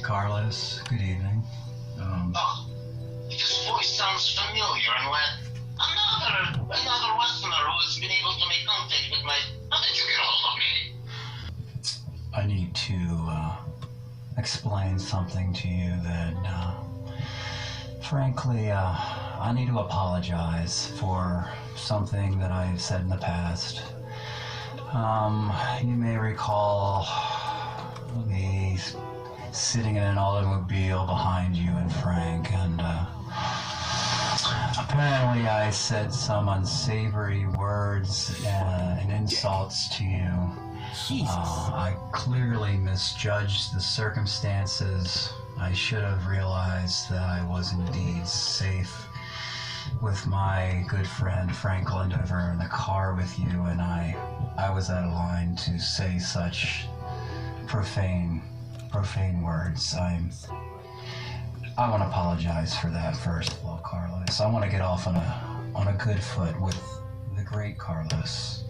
Carlos, good evening. His voice sounds familiar, and when another Westerner who has been able to make contact with my... How did you get hold of me? I need to explain something to you that, frankly, I need to apologize for something that I've said in the past. You may recall me sitting in an automobile behind you and Frank, and apparently I said some unsavory words and insults to you. I clearly misjudged the circumstances. I should have realized that I was indeed safe with my good friend Frank Lindover in the car with you, and I was out of line to say such profane words. I want to apologize for that first of all, Carlos. I want to get off on a good foot with the great Carlos.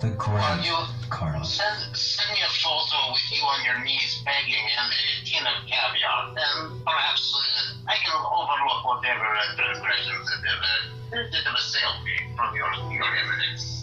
The great Carlos. Send me a photo with you on your knees begging and a tin of caviar, and perhaps I can overlook whatever transgressions that have assailed me from your eminence.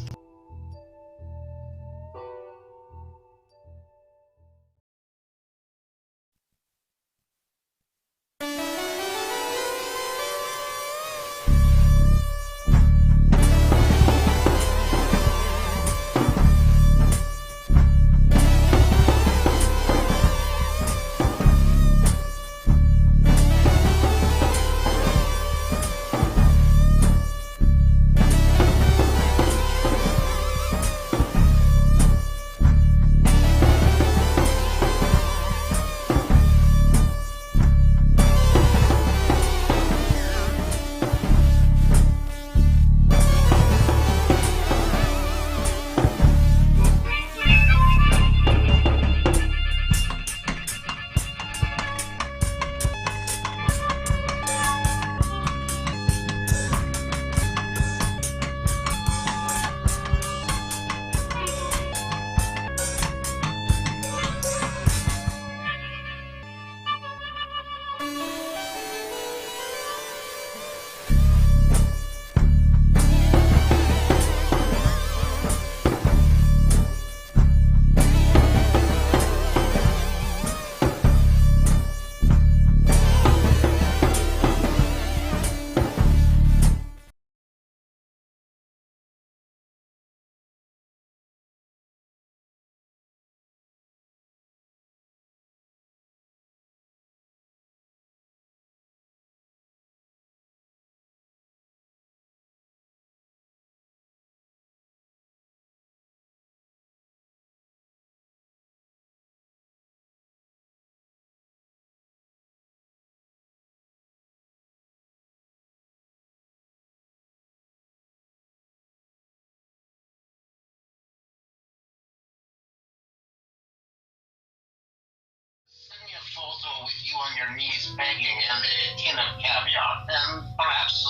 Send me a photo with you on your knees begging and a tin of caviar, and perhaps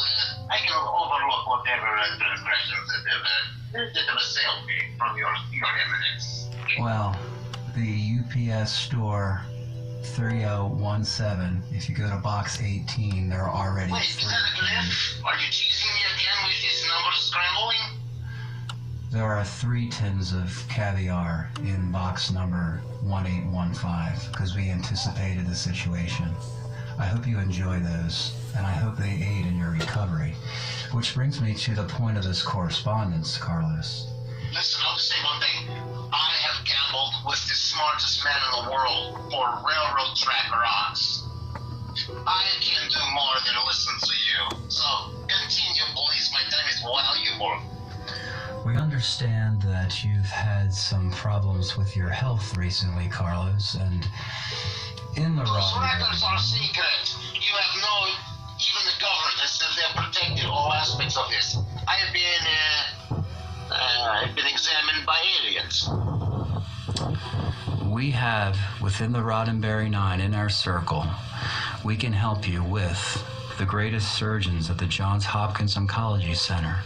I can overlook whatever transgressions that have assailed me from your eminence. Well, the UPS store 3017, if you go to box 18, there are already... Wait, is that a glyph? Are you teasing me again with this number scrambling? There are 3 tins of caviar in box number 1815 because we anticipated the situation. I hope you enjoy those, and I hope they aid in your recovery. Which brings me to the point of this correspondence, Carlos. Listen, I'll just say one thing. I have gambled with the smartest man in the world for railroad track rocks. I can do more than listen to you. So continue, please. My time is valuable. We understand that you've had some problems with your health recently, Carlos, and in the Those records are secret. You have no... Even the government has said they've protected all aspects of this. I have been examined by aliens. We have, within the Roddenberry 9 in our circle, we can help you with the greatest surgeons at the Johns Hopkins Oncology Center,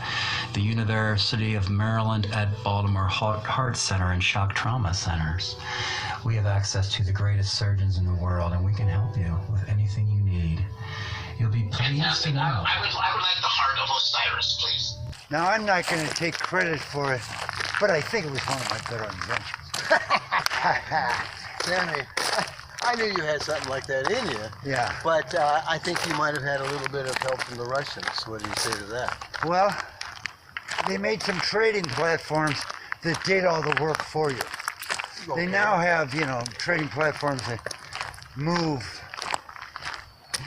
the University of Maryland at Baltimore Heart Center and Shock Trauma Centers. We have access to the greatest surgeons in the world, and we can help you with anything you need. You'll be pleased to know. I would like the heart of Osiris, please. Now, I'm not going to take credit for it, but I think it was one of my better inventions. Sammy, I knew you had something like that in you. Yeah. But I think you might have had a little bit of help from the Russians. What do you say to that? Well, they made some trading platforms that did all the work for you. Okay. They now have, trading platforms that move,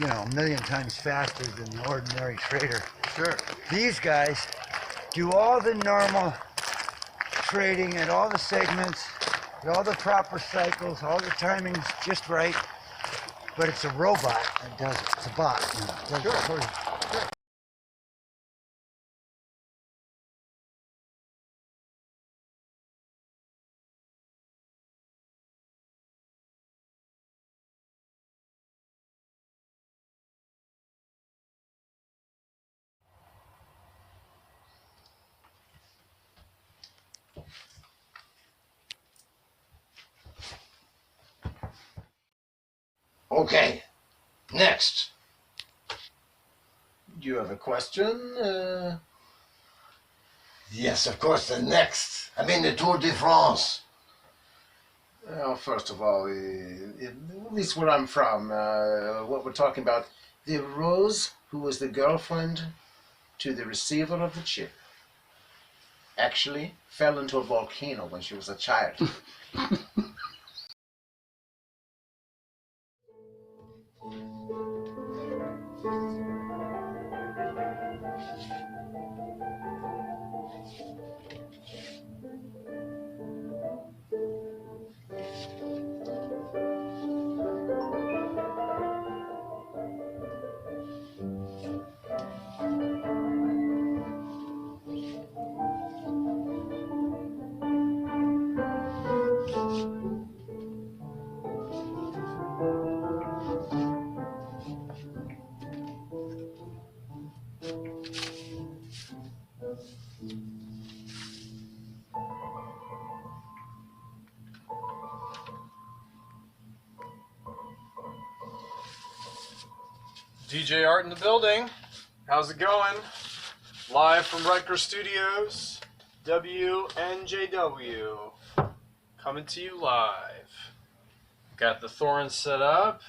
a million times faster than the ordinary trader. Sure. These guys do all the normal trading at all the segments, at all the proper cycles, all the timing's just right, but it's a robot that does it. It's a bot. It does it for you. Okay, next. Do you have a question? Yes, of course, the next. I mean, the Tour de France. Well, first of all, at least where I'm from, what we're talking about, the Rose, who was the girlfriend to the receiver of the chip, actually fell into a volcano when she was a child. DJ Art in the building. How's it going? Live from Koelnisches Studios, WNJW. Coming to you live. Got the thorns set up.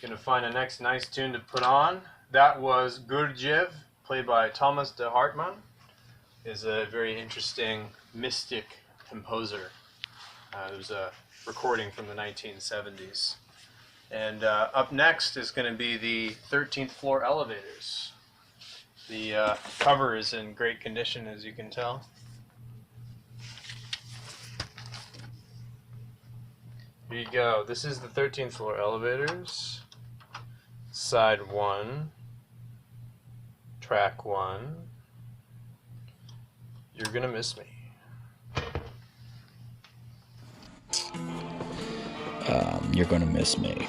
Gonna find a next nice tune to put on. That was Gurdjieff, played by Thomas de Hartmann. Is a very interesting mystic composer. It was a recording from the 1970s. And up next is going to be the 13th floor elevators. The cover is in great condition, as you can tell. Here you go. This is the 13th floor elevators. Side 1. Track 1. You're going to miss me. You're gonna miss me.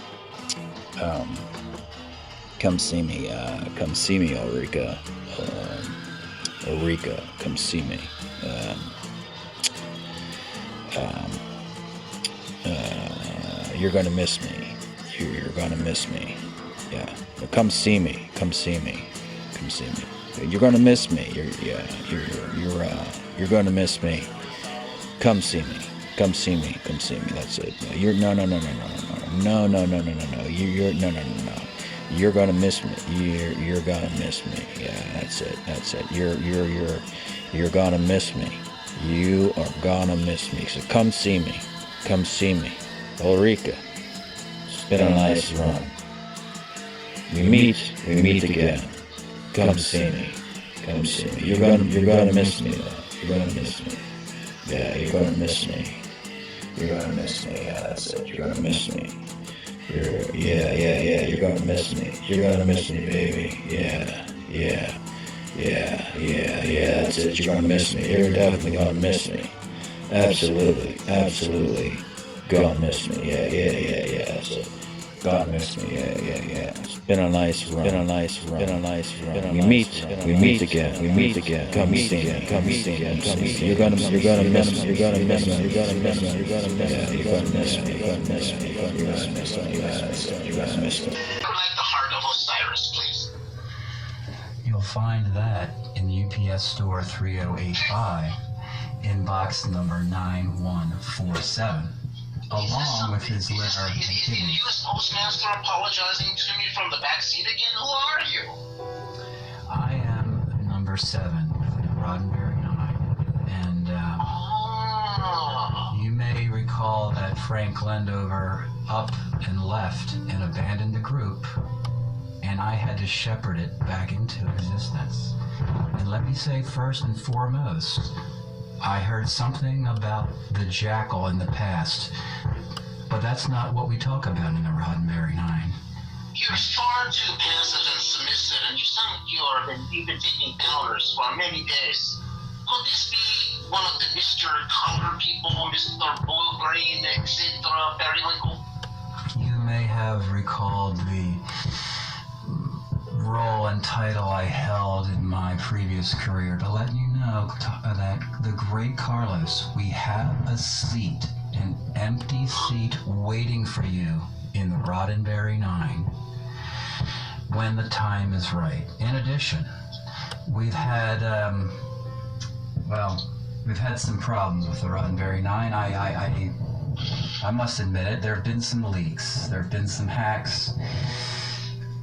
Come see me. Come see me, Ulrike. Ulrike, come see me. You're gonna miss me. You're gonna miss me. Yeah. Well, come see me. Come see me. Come see me. You're gonna miss me. You're gonna miss me. Come see me. Come see me. Come see me. That's it. You're no. You're gonna miss me. You're gonna miss me. Yeah, that's it. That's it. You're gonna miss me. You are gonna miss me. So come see me. Come see me. Ulrike, it's been a nice run. We meet again. Come see me. Come see me. You're gonna miss me though. You're gonna miss me. Yeah, you're gonna miss me. You're gonna miss me. Yeah, that's it. You're gonna miss me. Yeah. You're gonna miss me. You're gonna miss me, baby. Yeah. That's it. You're gonna miss me. You're definitely gonna miss me. Absolutely. Gonna miss me. Yeah. That's it. gonna miss me. Yeah. It's been a nice run. We meet again. Come see me. You're gonna miss me. Yeah, you're gonna miss me. I would like the heart of Osiris, please. You'll find that in UPS Store 3085 in box number 9147, along with his liver and Is the kidneys. U.S. Postmaster apologizing to me from the back seat again? Who are you? I am number 7 with the Roddenberry 9, and Oh. you may recall that Frank Lendover up and left and abandoned the group, and I had to shepherd it back into existence. And let me say first and foremost, I heard something about the jackal in the past, but that's not what we talk about in the Roddenberry 9. You're far too passive and submissive, and you sound like you've been taking powders for many days. Could this be one of the Mr. Color people, Mr. Blue, Green, etc., Periwinkle? You may have recalled the role and title I held in my previous career to let you know that the great Carlos, we have a seat, an empty seat waiting for you in the Roddenberry 9 when the time is right. In addition, we've had some problems with the Roddenberry 9. I must admit it, there have been some leaks, there have been some hacks,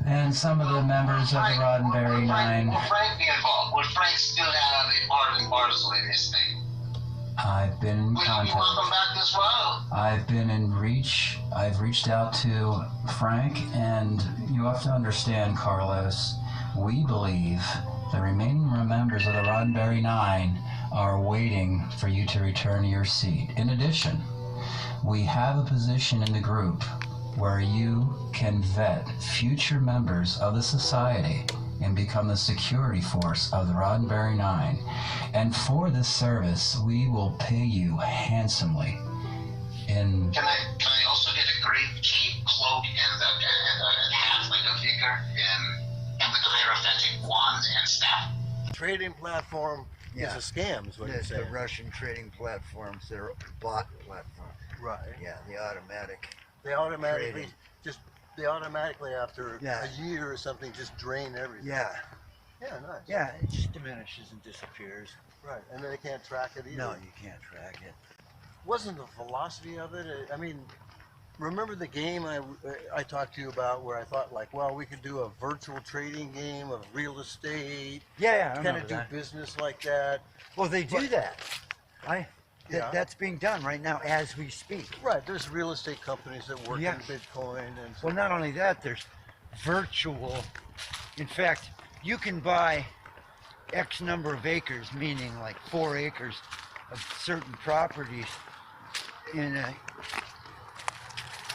and some of the members of the Roddenberry 9... Will Frank be involved? Will Frank still have a part and parcel in this thing? I've been in Will you be welcome contact. back as well? I've reached out to Frank, and you have to understand, Carlos, we believe the remaining members of the Roddenberry 9 are waiting for you to return to your seat. In addition, we have a position in the group where you can vet future members of the society and become the security force of the Roddenberry 9. And for this service, we will pay you handsomely. Can I also get a great cape, cloak, and a hat like a vicar, and with a hierophantic wand and staff? Trading platform Yeah. is a scam, is what you're It's the saying. Russian trading platforms. They're bot platforms. Right. Yeah, the automatic. They automatically Trading. after Yeah. a year or something just drain everything. Yeah, Yeah, nice. yeah, it just diminishes and disappears. Right. And then they can't track it either. No, you can't track it. Wasn't the velocity of it? I mean, remember the game I talked to you about where I thought like, well, we could do a virtual trading game of real estate, Yeah, I kind remember of do that. business like that. Well, they do that. Yeah. That's being done right now as we speak. Right. There's real estate companies that work Yeah. in Bitcoin and Well, not only that, there's virtual. In fact, you can buy X number of acres, meaning like 4 acres of certain properties in a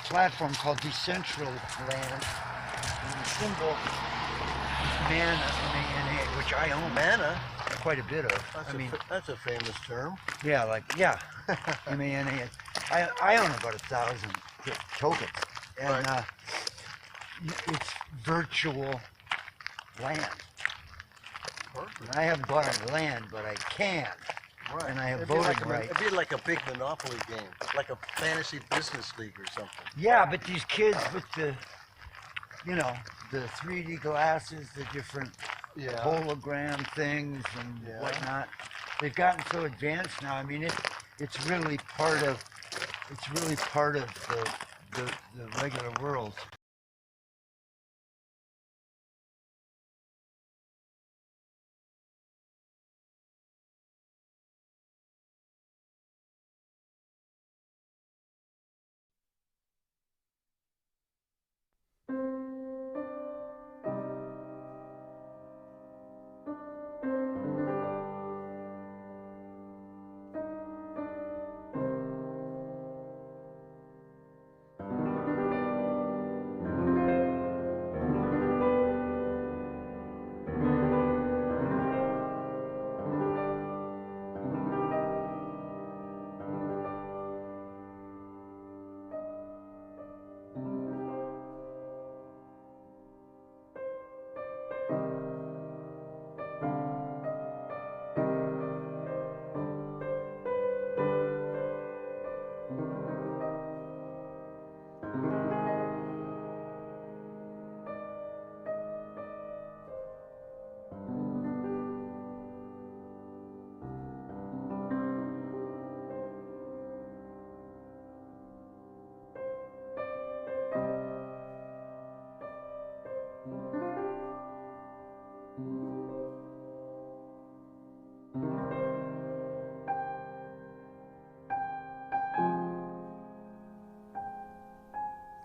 platform called Decentraland. And the symbol is MANA, M-A-N-A, which I own Mana. quite a bit of. That's a famous term. Yeah, M-A-N-A. I own about 1,000 tokens, and Right. It's virtual land. Perfect. And I haven't bought any land, but I can. Right. And I have It'd be voting like rights. It'd be like a big Monopoly game, like a fantasy business league or something. Yeah, but these kids with the 3D glasses, the different Yeah. hologram things and Yeah. whatnot, they've gotten so advanced now. I mean, it's really part of the regular world.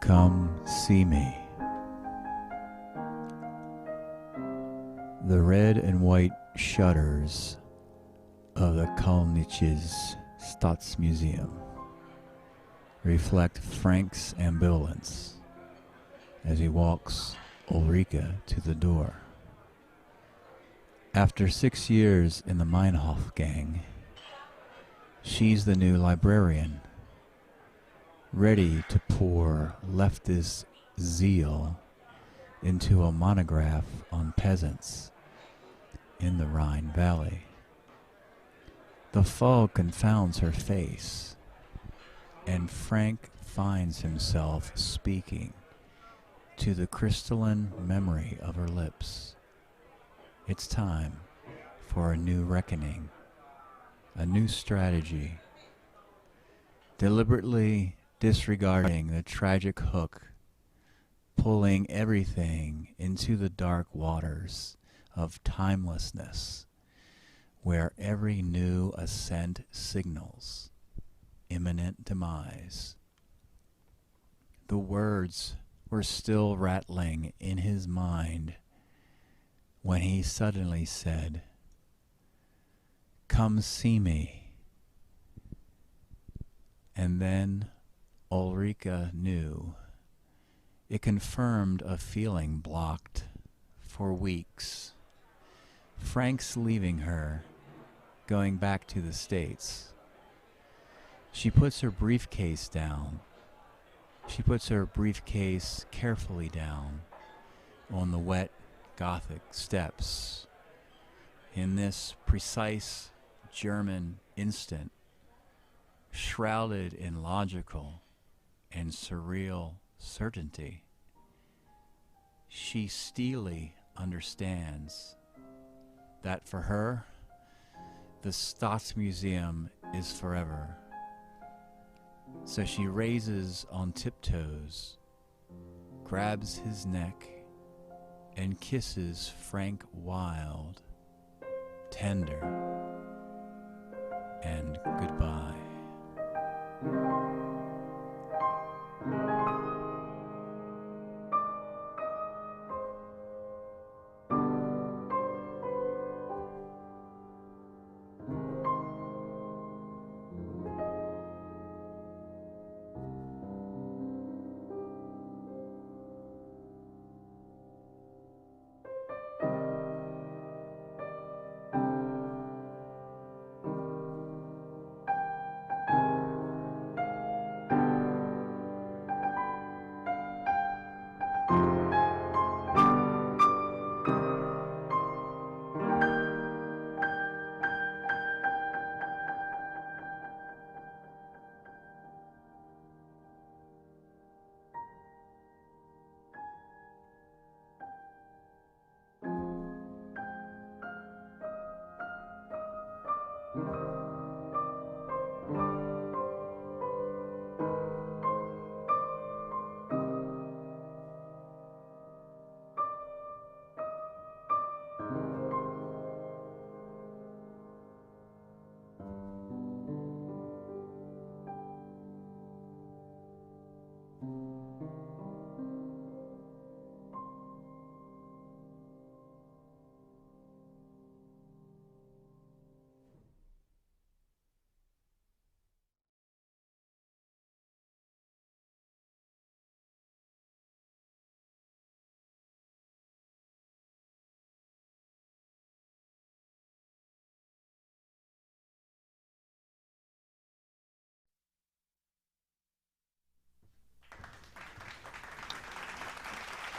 Come see me. The red and white shutters of the Koelnisches Stadtmuseum reflect Frank's ambivalence as he walks Ulrike to the door. After 6 years in the Meinhof gang, she's the new librarian, ready to pour leftist zeal into a monograph on peasants in the Rhine Valley. The fog confounds her face, and Frank finds himself speaking to the crystalline memory of her lips. It's time for a new reckoning, a new strategy, deliberately disregarding the tragic hook, pulling everything into the dark waters of timelessness, where every new ascent signals imminent demise. The words were still rattling in his mind when he suddenly said, "Come see me." And then Ulrike knew. It confirmed a feeling blocked for weeks. Frank's leaving her, going back to the States. She puts her briefcase down. She puts her briefcase carefully down on the wet Gothic steps. In this precise German instant, shrouded in logical and surreal certainty, she steelily understands that for her, the Stadtmuseum is forever. So she raises on tiptoes, grabs his neck, and kisses Frank wild, tender, and goodbye.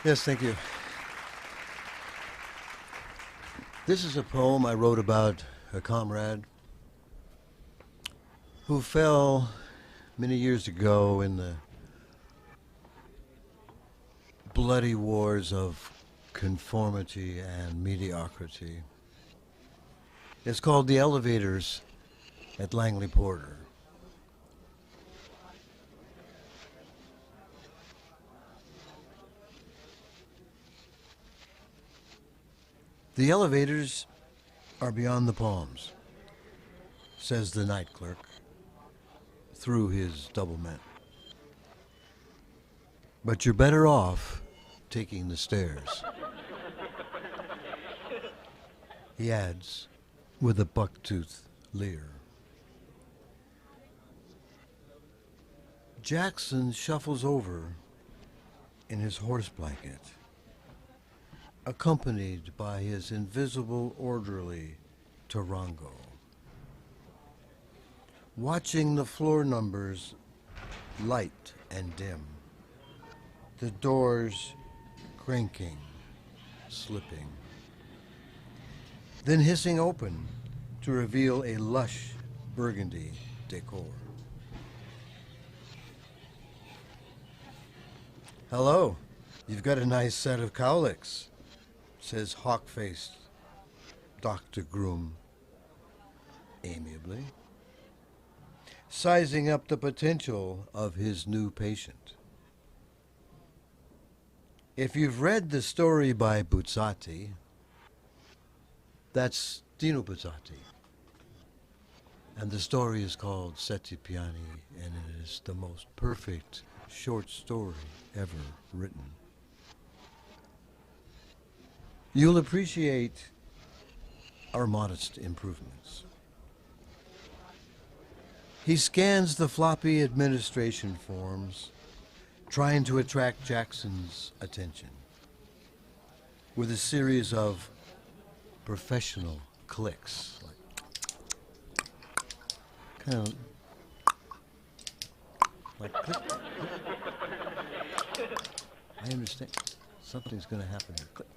Yes, thank you. This is a poem I wrote about a comrade who fell many years ago in the bloody wars of conformity and mediocrity. It's called The Elevators at Langley Porter. The elevators are beyond the palms, says the night clerk through his double mint. But you're better off taking the stairs. He adds with a bucktooth leer. Jackson shuffles over in his horse blanket, accompanied by his invisible orderly, Tarango. Watching the floor numbers light and dim, the doors cranking, slipping, then hissing open to reveal a lush burgundy decor. Hello, you've got a nice set of cowlicks, says hawk-faced Dr. Groom amiably, sizing up the potential of his new patient. If you've read the story by Buzzati, that's Dino Buzzati. And the story is called Sette Piani, and it is the most perfect short story ever written. You'll appreciate our modest improvements. He scans the floppy administration forms, trying to attract Jackson's attention with a series of professional clicks, kind of like click, click. I understand. Something's going to happen here. Click.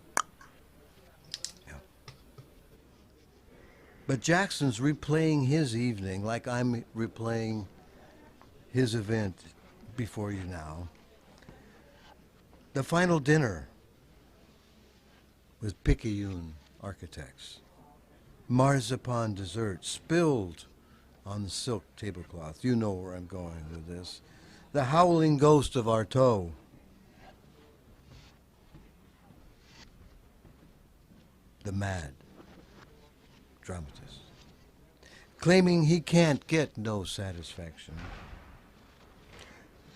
Yeah. But Jackson's replaying his evening like I'm replaying his event before you now. The final dinner with Picayune architects. Marzipan dessert spilled on the silk tablecloth. You know where I'm going with this. The howling ghost of Artaud. The mad dramatist, claiming he can't get no satisfaction.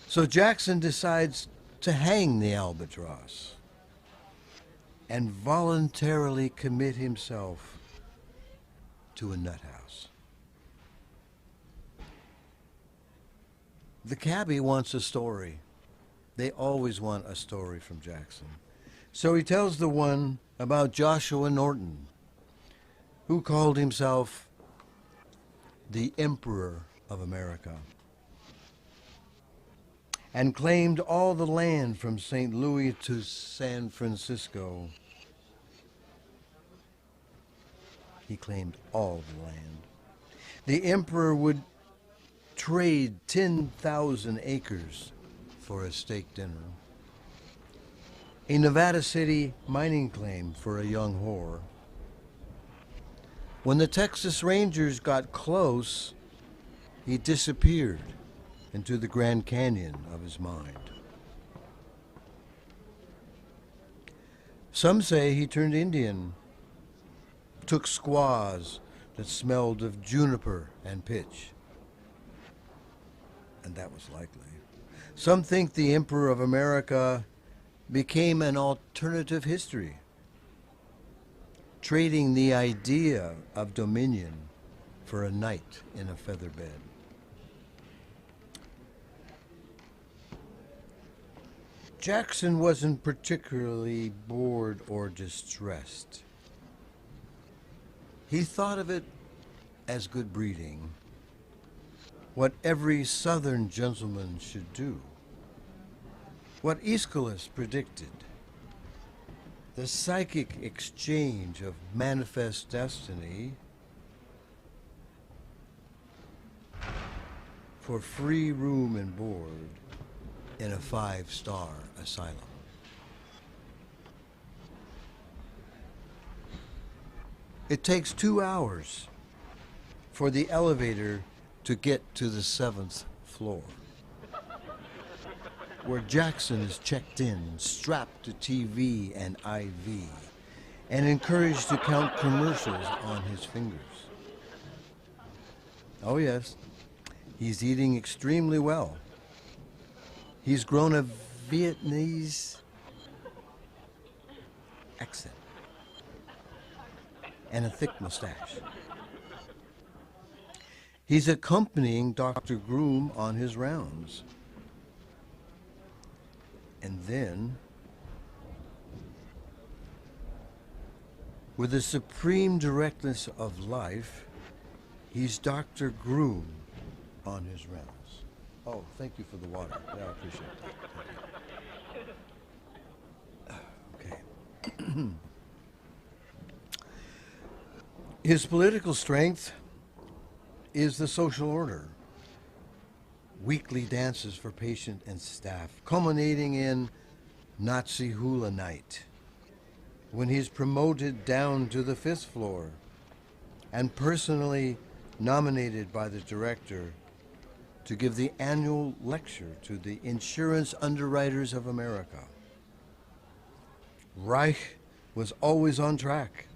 So Jackson decides to hang the albatross and voluntarily commit himself to a nut house. The cabbie wants a story. They always want a story from Jackson. So he tells the one about Joshua Norton, who called himself the Emperor of America and claimed all the land from St. Louis to San Francisco. He claimed all the land. The emperor would trade 10,000 acres for a steak dinner, a Nevada City mining claim for a young whore. When the Texas Rangers got close, he disappeared into the Grand Canyon of his mind. Some say he turned Indian, took squaws that smelled of juniper and pitch, and that was likely. Some think the Emperor of America became an alternative history, trading the idea of dominion for a night in a feather bed. Jackson wasn't particularly bored or distressed. He thought of it as good breeding, what every Southern gentleman should do, what Aeschylus predicted, the psychic exchange of manifest destiny for free room and board in a 5-star asylum. It takes 2 hours for the elevator to get to the 7th floor, where Jackson is checked in, strapped to TV and IV, and encouraged to count commercials on his fingers. Oh yes, he's eating extremely well. He's grown a Vietnamese accent and a thick mustache. He's accompanying Dr. Groom on his rounds. And then, with the supreme directness of life, he's Dr. Groom on his rounds. Oh, thank you for the water. Yeah, I appreciate that. Okay. His political strength is the social order. Weekly dances for patient and staff, culminating in Nazi Hula Night, when he's promoted down to the 5th floor and personally nominated by the director to give the annual lecture to the Insurance Underwriters of America. Reich was always on track,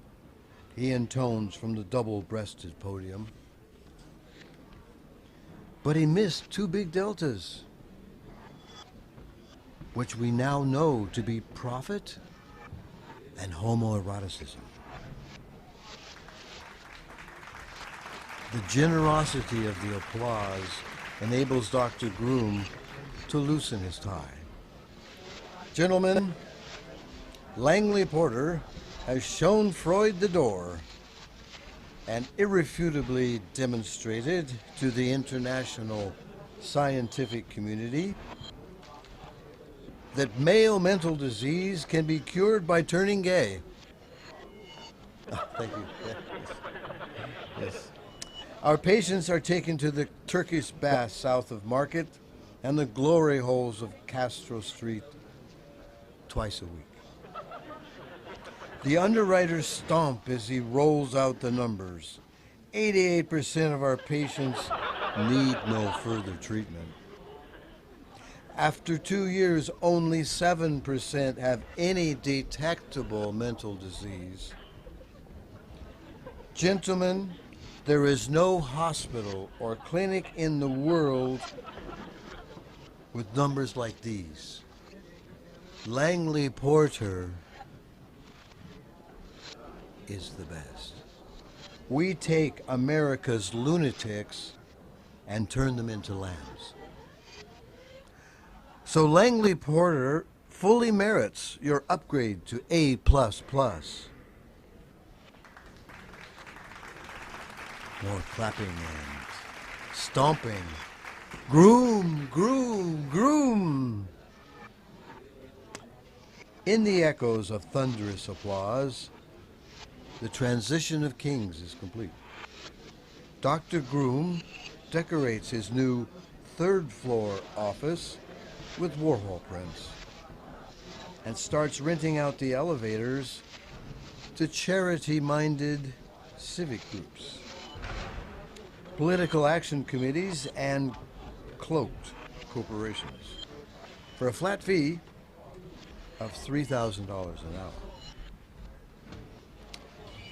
he intones from the double-breasted podium. But he missed 2 big deltas, which we now know to be profit and homoeroticism. The generosity of the applause enables Dr. Groom to loosen his tie. Gentlemen, Langley Porter has shown Freud the door and irrefutably demonstrated to the international scientific community that male mental disease can be cured by turning gay. Oh, thank you. Yes. Our patients are taken to the Turkish bath south of Market and the glory holes of Castro Street twice a week. The underwriters stomp as he rolls out the numbers. 88% of our patients need no further treatment. After 2 years, only 7% have any detectable mental disease. Gentlemen, there is no hospital or clinic in the world with numbers like these. Langley Porter is the best. We take America's lunatics and turn them into lambs. So Langley Porter fully merits your upgrade to A++. More clapping and stomping. Groom, groom, groom. In the echoes of thunderous applause, the transition of kings is complete. Dr. Groom decorates his new 3rd floor office with Warhol prints and starts renting out the elevators to charity-minded civic groups, political action committees, and cloaked corporations for a flat fee of $3,000 an hour.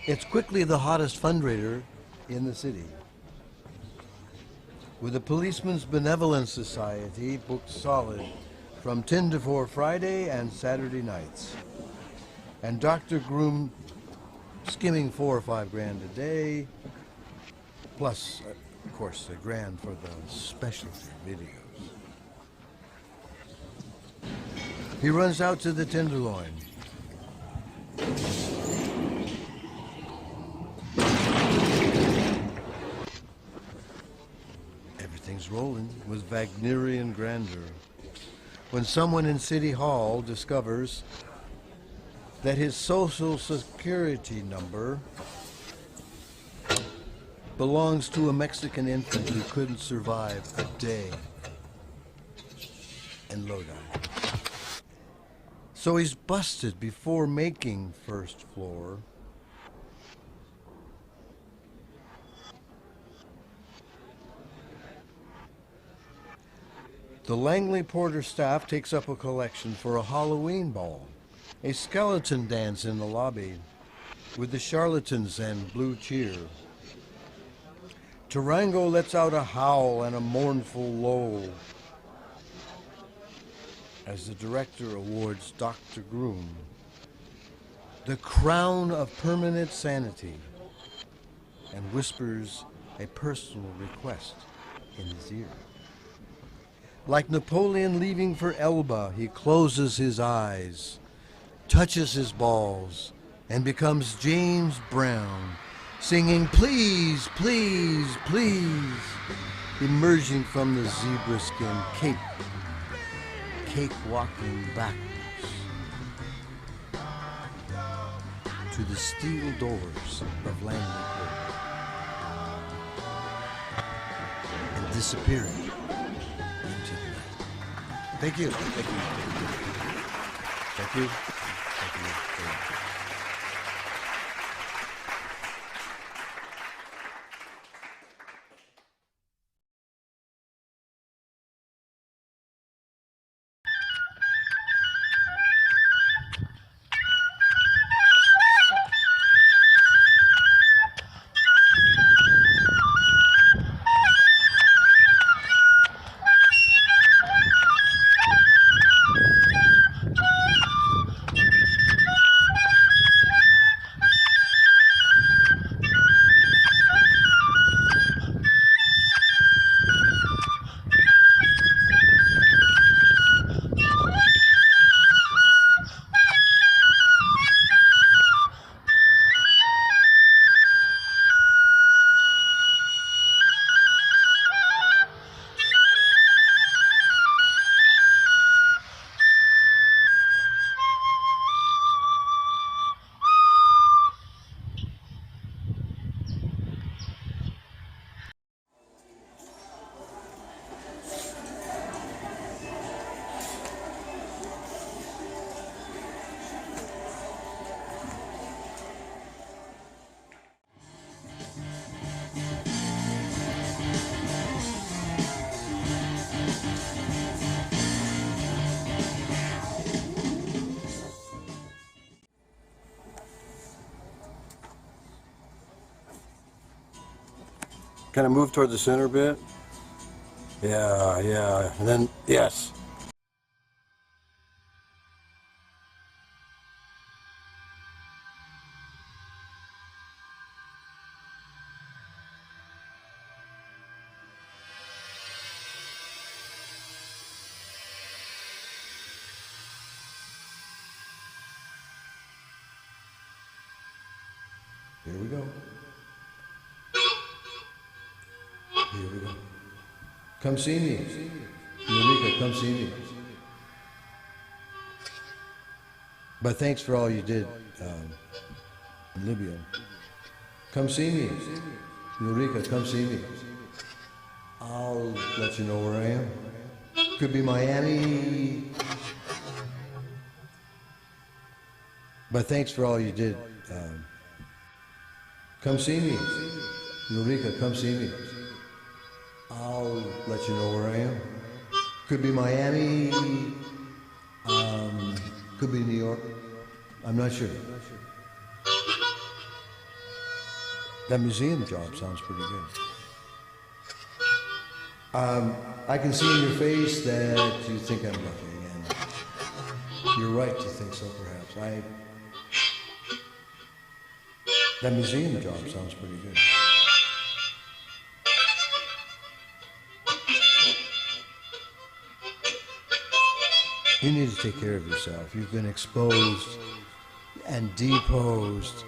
It's quickly the hottest fundraiser in the city, with the Policemen's Benevolence Society booked solid from 10 to 4 Friday and Saturday nights, and Dr. Groom skimming $4 or $5 grand a day, plus, of course, $1 grand for the specialty videos. He runs out to the Tenderloin. Everything's rolling with Wagnerian grandeur when someone in City Hall discovers that his Social Security number belongs to a Mexican infant who couldn't survive a day in Lodi. So he's busted before making 1st floor. The Langley Porter staff takes up a collection for a Halloween ball, a skeleton dance in the lobby with the charlatans and blue cheer. Tarango lets out a howl and a mournful low. as the director awards Dr. Groom the crown of permanent sanity and whispers a personal request in his ear. Like Napoleon leaving for Elba, he closes his eyes, touches his balls, and becomes James Brown, singing "Please, please, please," emerging from the zebra skin cape, cake-walking backwards to the steel doors of Langley Court and disappearing into the night. Thank you. Thank you. Thank you. Thank you. Thank you. Kind of move toward the center a bit. Yeah, yeah. And then, yes. Here we go. Here we go. Come see me. Ulrike, come see me. But thanks for all you did in Libya. Come see me. Ulrike, come see me. I'll let you know where I am. Could be Miami. But thanks for all you did. Come see me. Ulrike, come see me. I'll let you know where I am. Could be Miami, could be New York. I'm not sure. That museum job sounds pretty good. I can see in your face that you think I'm lucky, and you're right to think so, perhaps. That museum job sounds pretty good. You need to take care of yourself. You've been exposed and deposed.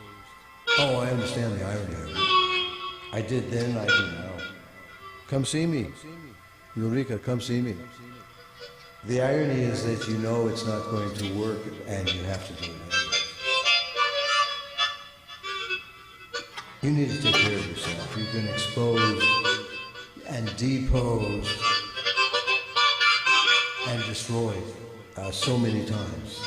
Oh, I understand the irony of it. I did then, I do now. Come see me. Ulrike, come see me. The irony is that you know it's not going to work and you have to do it anyway. You need to take care of yourself. You've been exposed and deposed and destroyed so many times.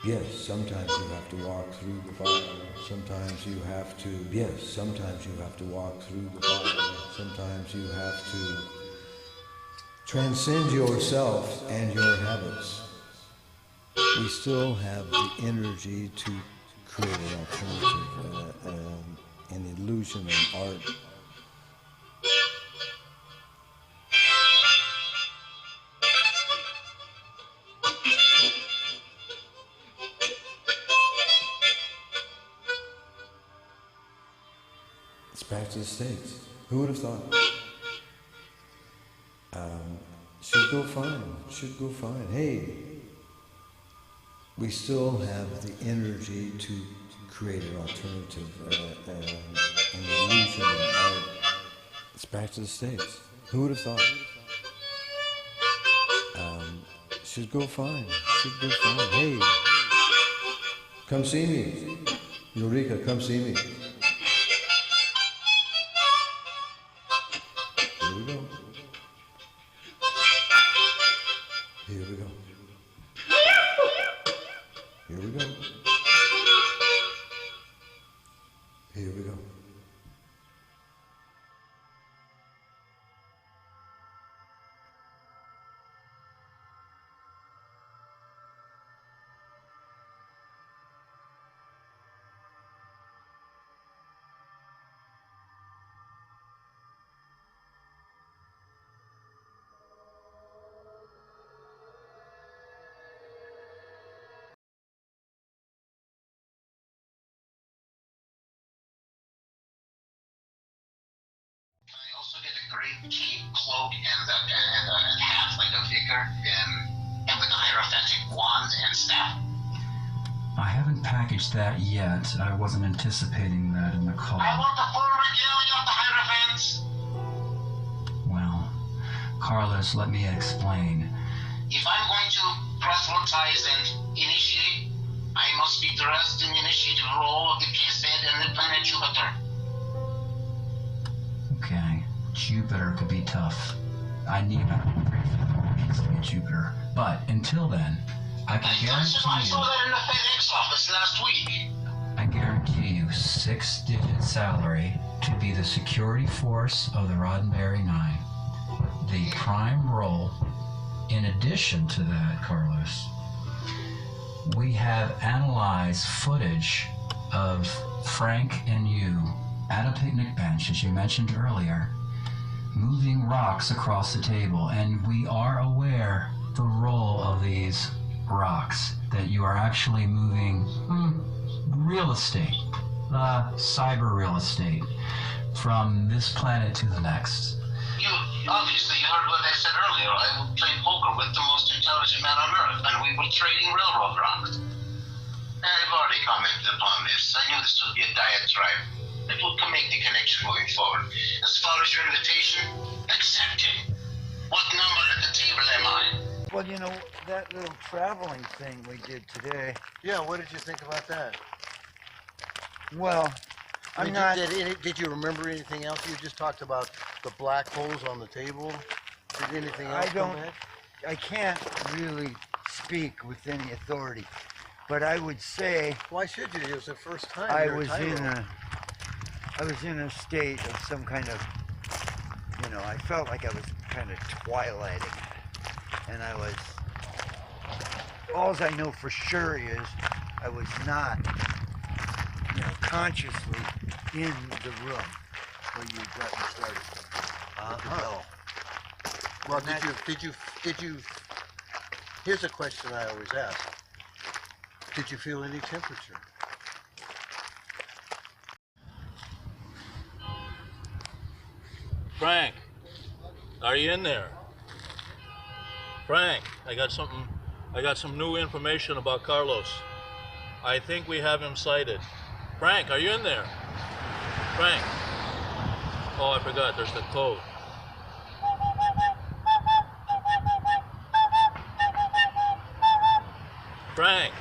Yes, sometimes you have to walk through the fire. Sometimes you have to, yes, sometimes you have to walk through the fire. Sometimes you have to transcend yourself and your habits. We still have the energy to create an alternative, an illusion, an art. back to the States. Who would have thought? Should go fine. Should go fine. Hey, we still have the energy to create an alternative, an illusion of art. It's back to the States. Who would have thought? Should go fine. Should go fine. Hey, come see me. Ulrike, come see me. Here we go. Here we go. Here we go. Here we go. Can I also get a great cape, cloak, and a hat like a vicar, and like a hierophantic wand and staff? I haven't packaged that yet. I wasn't anticipating that in the call. I want the full regalia of the hierophants. Well, Carlos, let me explain. If I'm going to proselytize and initiate, I must be dressed in the initiative role of the case head and the planet Jupiter. Okay, Jupiter could be tough. I need to be Jupiter. But until then, I can I guarantee saw you, that in the FedEx office last week. I guarantee you 6-digit salary to be the security force of the Roddenberry 9. The prime role. In addition to that, Carlos, we have analyzed footage of Frank and you at a picnic bench, as you mentioned earlier, moving rocks across the table, and we are aware the role of these rocks, that you are actually moving real estate, cyber real estate, from this planet to the next. You heard what I said earlier. I would play poker with the most intelligent man on Earth, and we were trading railroad rocks. I've already commented upon this. I knew this would be a diatribe. It will make the connection moving forward. As far as your invitation, accepted. What number at the table am I? Well, you know, that little traveling thing we did today, Yeah, what did you think about that? well, I'm not... Did you remember anything else? You just talked about the black holes on the table. Did anything else come back? I can't really speak with any authority, but I would say Why should you? It was the first time. I you're a was tyro. I was in a state of some kind of, you know, I felt like I was kind of twilighting, and I was, all I know for sure is I was not, you know, consciously in the room where you got me started. Well, did you, here's a question I always ask. Did you feel any temperature? Frank, are you in there? Frank, I got some new information about Carlos. I think we have him sighted. Frank, are you in there? Frank. Oh, I forgot, there's the code. Frank.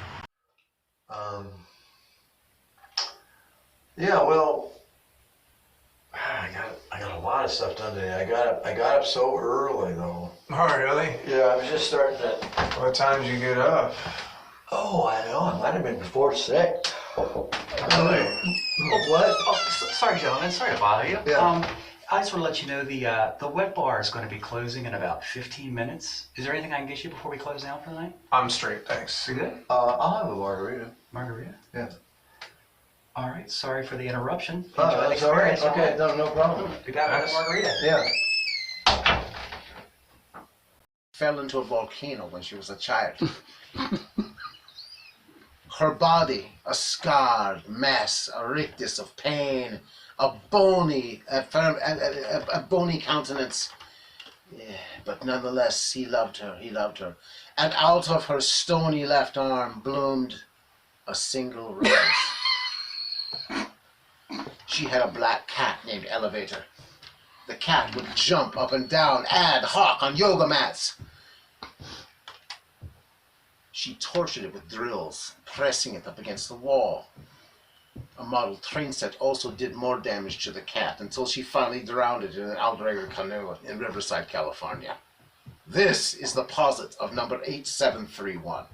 Yeah, well, I got a lot of stuff done today. I got up so early though. Oh, really? Yeah, I was just starting at. What time did you get up? Oh, I know. I might have been before 6. Really? Oh, what? Oh, sorry, gentlemen. Sorry to bother you. Yeah. I just want to let you know the wet bar is going to be closing in about 15 minutes. Is there anything I can get you before we close down for the night? I'm straight, thanks. You good? I'll have a margarita. Margarita? Yeah. All right. Sorry for the interruption. Enjoy the That's all right. experience. Okay, no problem. Be back with a margarita. Yeah. Fell into a volcano when she was a child. Her body, a scarred mess, a rictus of pain, a bony, a bony countenance. Yeah, but nonetheless, he loved her. He loved her. And out of her stony left arm bloomed a single rose. She had a black cat named Elevator. The cat would jump up and down ad hoc on yoga mats. She tortured it with drills, pressing it up against the wall. A model train set also did more damage to the cat until she finally drowned it in an outrigger canoe in Riverside, California. This is the posit of number 8731.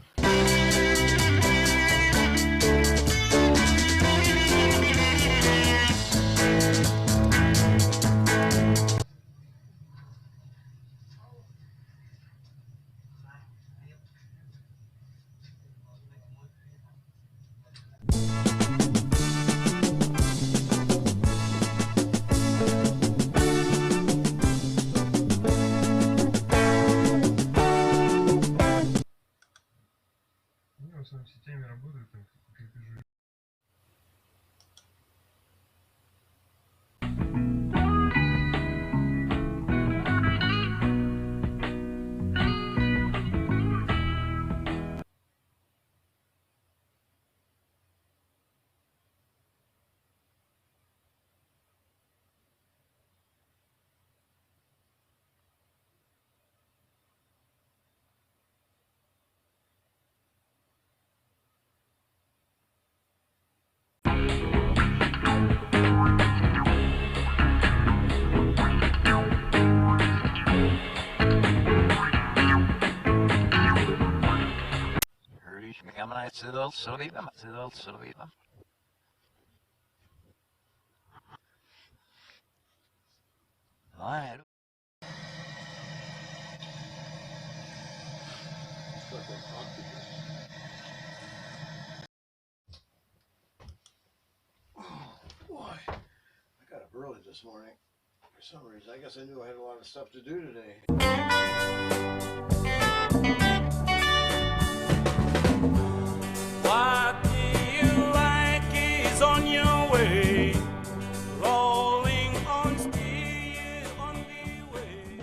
Boy, I got up early this morning. For some reason, I guess I knew I had a lot of stuff to do today. What do you like is on your way, rolling on steel on the way.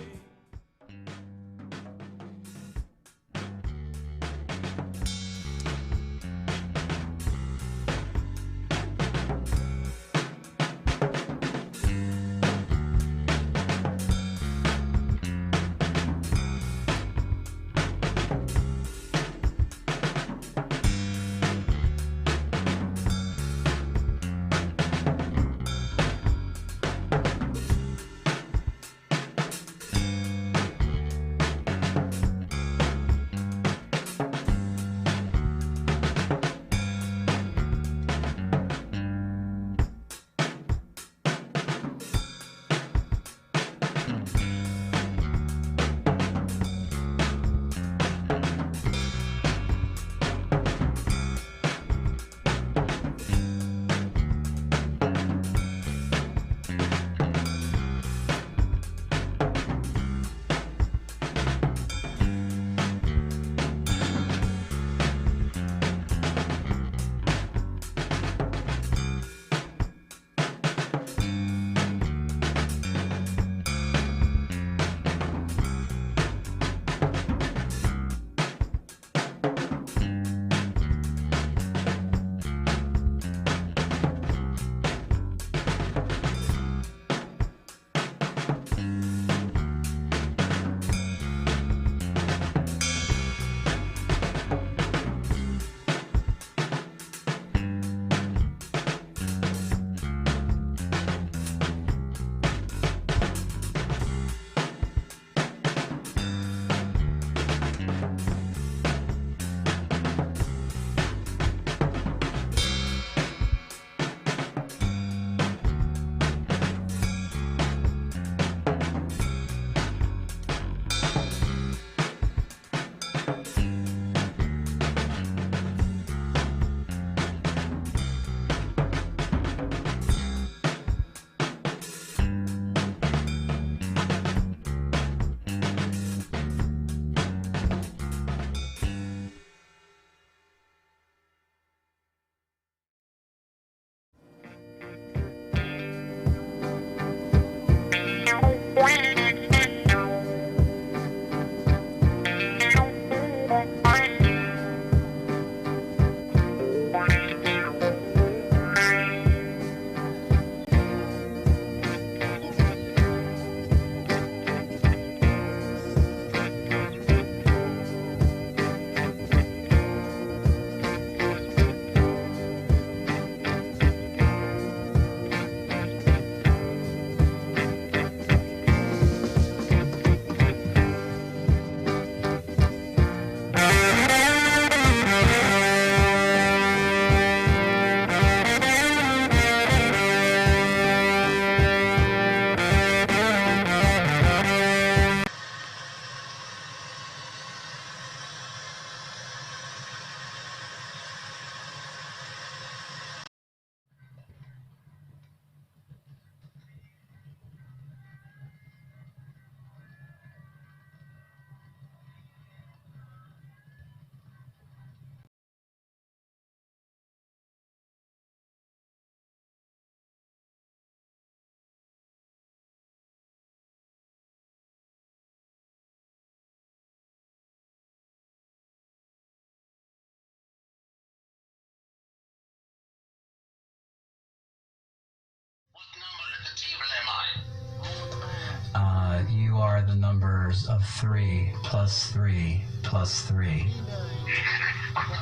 you are the numbers of 3 plus 3 plus 3.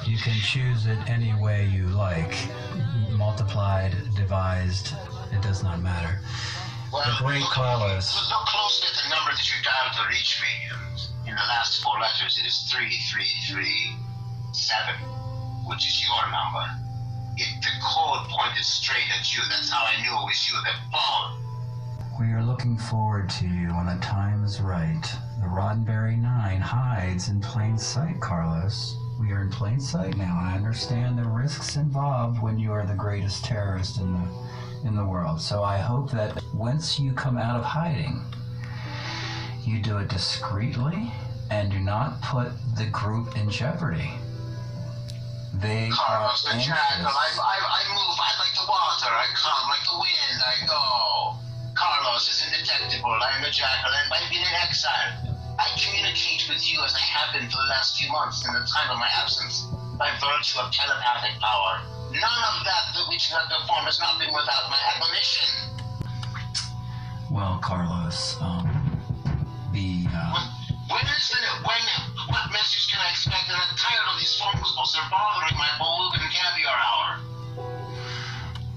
You can choose it any way you like. Multiplied, devised, it does not matter. Well, The great Carlos. Look closely at the number that you dialed to reach me. And in the last 4 letters, it is 3337, which is your number. The code pointed straight at you. That's how I knew it was you that phoned. We are looking forward to you when the time is right. The Roddenberry 9 hides in plain sight, Carlos. We are in plain sight now. I understand the risks involved when you are the greatest terrorist in the world. So I hope that once you come out of hiding, you do it discreetly and do not put the group in jeopardy. They Carlos, are the anxious. jackal. I move. I like the water. I come like the wind. I go. Carlos is indetectable. I am a jackal, and by being in exile, I communicate with you as I have been for the last few months in the time of my absence, by virtue of telepathic power. None of that which you have performed has not been without my admonition. Well, Carlos, What message can I expect? And I'm tired of these phone calls. They're bothering my beluga and caviar hour.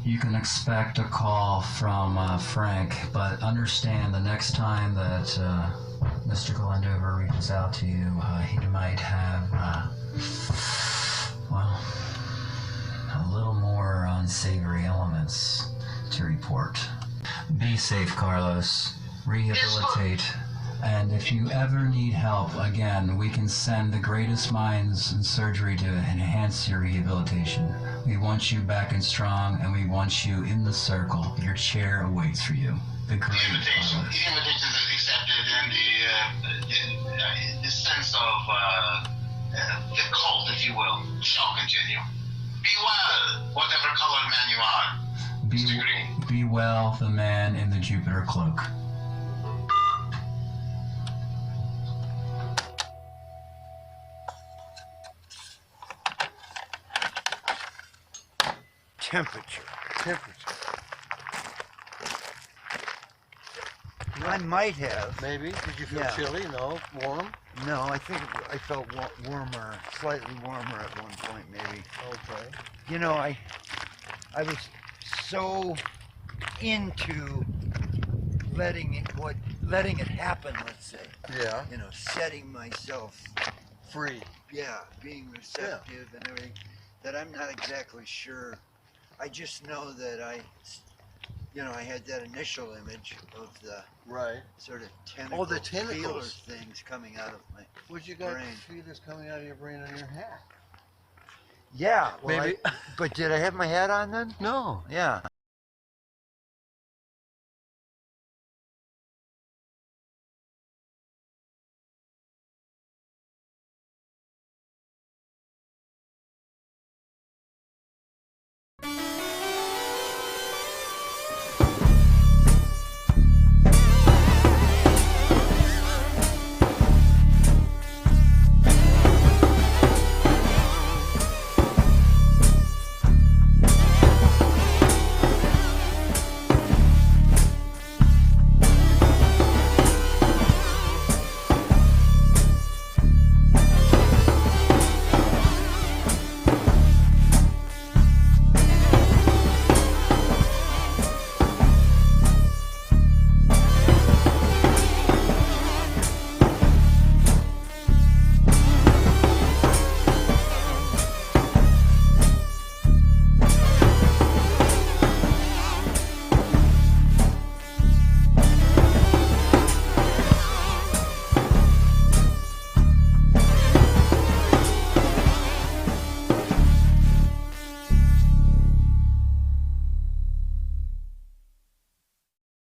you can expect a call from Frank, but understand the next time that Mr. Glendover reaches out to you, he might have, well, a little more unsavory elements to report. Be safe, Carlos. Rehabilitate. And if you ever need help, again, we can send the greatest minds in surgery to enhance your rehabilitation. We want you back and strong, and we want you in the circle. Your chair awaits for you. The great The invitation is accepted, and the sense of the cult, if you will, shall continue. Be well, whatever colored man you are. Be well, the man in the Jupiter cloak. Temperature. I might have. Maybe. Did you feel chilly? No. Warm? No, I think I felt warmer, slightly warmer at one point, maybe. Okay. You know, I was so into letting it happen, let's say. Yeah. You know, setting myself free. Yeah, being receptive and everything, that I'm not exactly sure. I just know that I had that initial image of the sort of tentacle feeler things coming out of my What you got brain. feelers coming out of your brain on your hat? Yeah, well, Maybe. but did I have my hat on then? No. Yeah.